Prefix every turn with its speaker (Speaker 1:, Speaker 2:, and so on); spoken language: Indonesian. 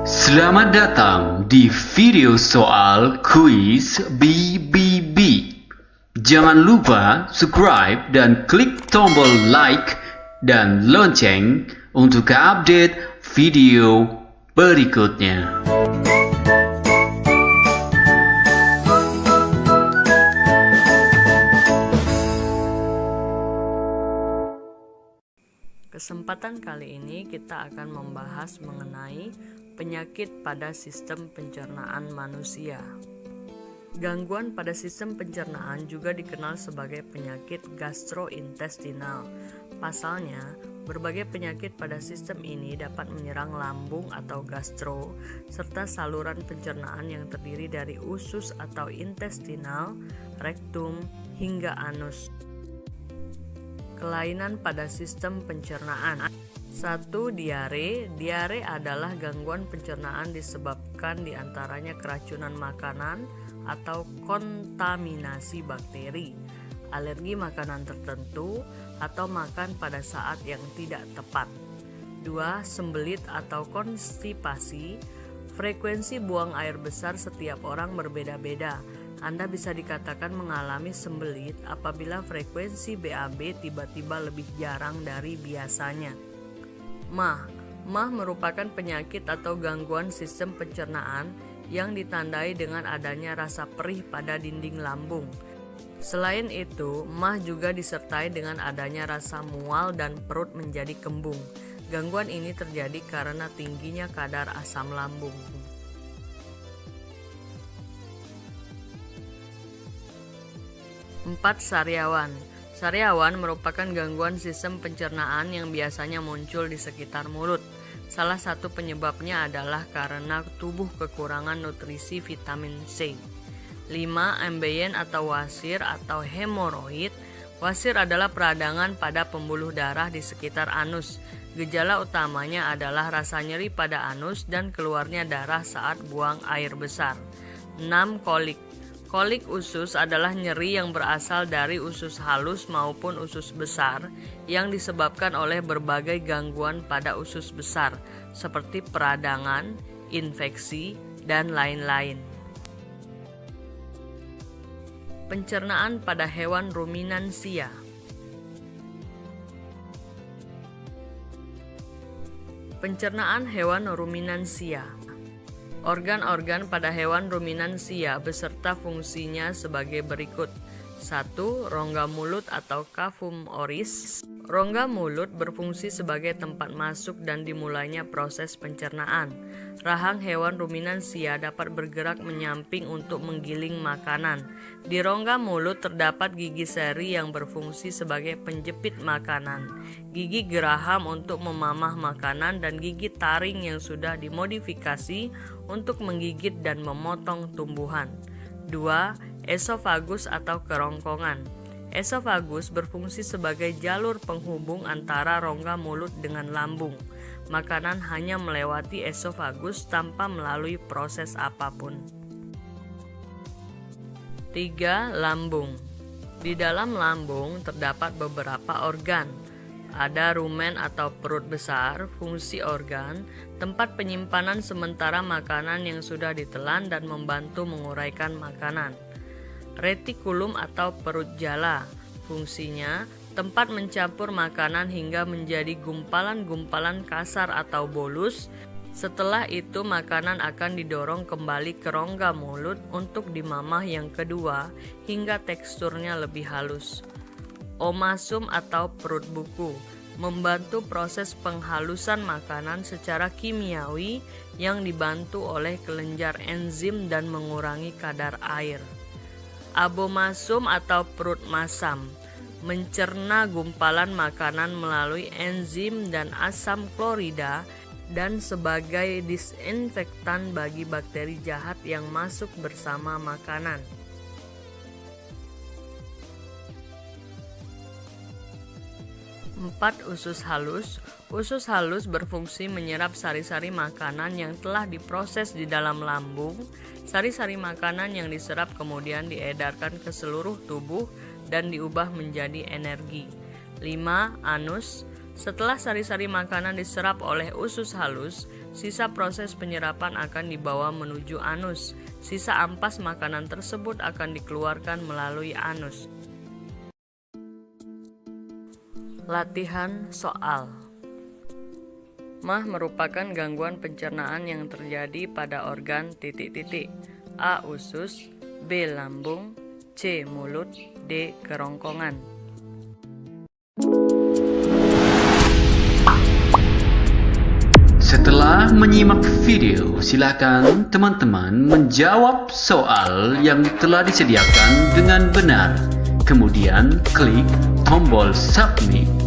Speaker 1: Selamat datang di video soal kuis BBB. Jangan lupa subscribe dan klik tombol like dan lonceng untuk update video berikutnya.
Speaker 2: Kesempatan kali ini kita akan membahas mengenai penyakit pada sistem pencernaan manusia. Gangguan pada sistem pencernaan juga dikenal sebagai penyakit gastrointestinal. Pasalnya, berbagai penyakit pada sistem ini dapat menyerang lambung atau gastro, serta saluran pencernaan yang terdiri dari usus atau intestinal, rektum, hingga anus. Kelainan pada sistem pencernaan. 1. Diare. Diare adalah gangguan pencernaan disebabkan diantaranya keracunan makanan atau kontaminasi bakteri, alergi makanan tertentu, atau makan pada saat yang tidak tepat. 2. Sembelit atau konstipasi. Frekuensi buang air besar setiap orang berbeda-beda. Anda bisa dikatakan mengalami sembelit apabila frekuensi BAB tiba-tiba lebih jarang dari biasanya. MAH merupakan penyakit atau gangguan sistem pencernaan yang ditandai dengan adanya rasa perih pada dinding lambung. Selain itu, MAH juga disertai dengan adanya rasa mual dan perut menjadi kembung. Gangguan ini terjadi karena tingginya kadar asam lambung. 4. Sariawan. Sariawan merupakan gangguan sistem pencernaan yang biasanya muncul di sekitar mulut. Salah satu penyebabnya adalah karena tubuh kekurangan nutrisi vitamin C. 5. Ambeien atau wasir atau hemoroid. Wasir adalah peradangan pada pembuluh darah di sekitar anus. Gejala utamanya adalah rasa nyeri pada anus dan keluarnya darah saat buang air besar. 6. Kolik. Kolik usus adalah nyeri yang berasal dari usus halus maupun usus besar yang disebabkan oleh berbagai gangguan pada usus besar seperti peradangan, infeksi, dan lain-lain. Pencernaan pada hewan ruminansia. Pencernaan hewan ruminansia. Organ-organ pada hewan ruminansia beserta fungsinya sebagai berikut. 1. Rongga mulut atau cavum oris. Rongga mulut berfungsi sebagai tempat masuk dan dimulainya proses pencernaan. Rahang hewan ruminansia dapat bergerak menyamping untuk menggiling makanan. Di rongga mulut terdapat gigi seri yang berfungsi sebagai penjepit makanan, gigi geraham untuk memamah makanan, dan gigi taring yang sudah dimodifikasi untuk menggigit dan memotong tumbuhan. 2. Esofagus atau kerongkongan. Esofagus berfungsi sebagai jalur penghubung antara rongga mulut dengan lambung. Makanan hanya melewati esofagus tanpa melalui proses apapun. 3. Lambung. Di dalam lambung terdapat beberapa organ. Ada rumen atau perut besar, fungsi organ, tempat penyimpanan sementara makanan yang sudah ditelan dan membantu menguraikan makanan. Retikulum atau perut jala, fungsinya tempat mencampur makanan hingga menjadi gumpalan-gumpalan kasar atau bolus. Setelah itu makanan akan didorong kembali ke rongga mulut untuk dimamah yang kedua hingga teksturnya lebih halus. Omasum atau perut buku, membantu proses penghalusan makanan secara kimiawi yang dibantu oleh kelenjar enzim dan mengurangi kadar air. Abomasum atau perut masam, mencerna gumpalan makanan melalui enzim dan asam klorida dan sebagai disinfektan bagi bakteri jahat yang masuk bersama makanan. 4. Usus halus. Usus halus berfungsi menyerap sari-sari makanan yang telah diproses di dalam lambung. Sari-sari makanan yang diserap kemudian diedarkan ke seluruh tubuh dan diubah menjadi energi. 5. Anus. Setelah sari-sari makanan diserap oleh usus halus, sisa proses penyerapan akan dibawa menuju anus. Sisa ampas makanan tersebut akan dikeluarkan melalui anus. Latihan soal. MAH merupakan gangguan pencernaan yang terjadi pada organ titik-titik. A. Usus, B. Lambung, C. Mulut, D. Kerongkongan.
Speaker 1: Setelah menyimak video, silakan teman-teman menjawab soal yang telah disediakan dengan benar. Kemudian klik tombol submit.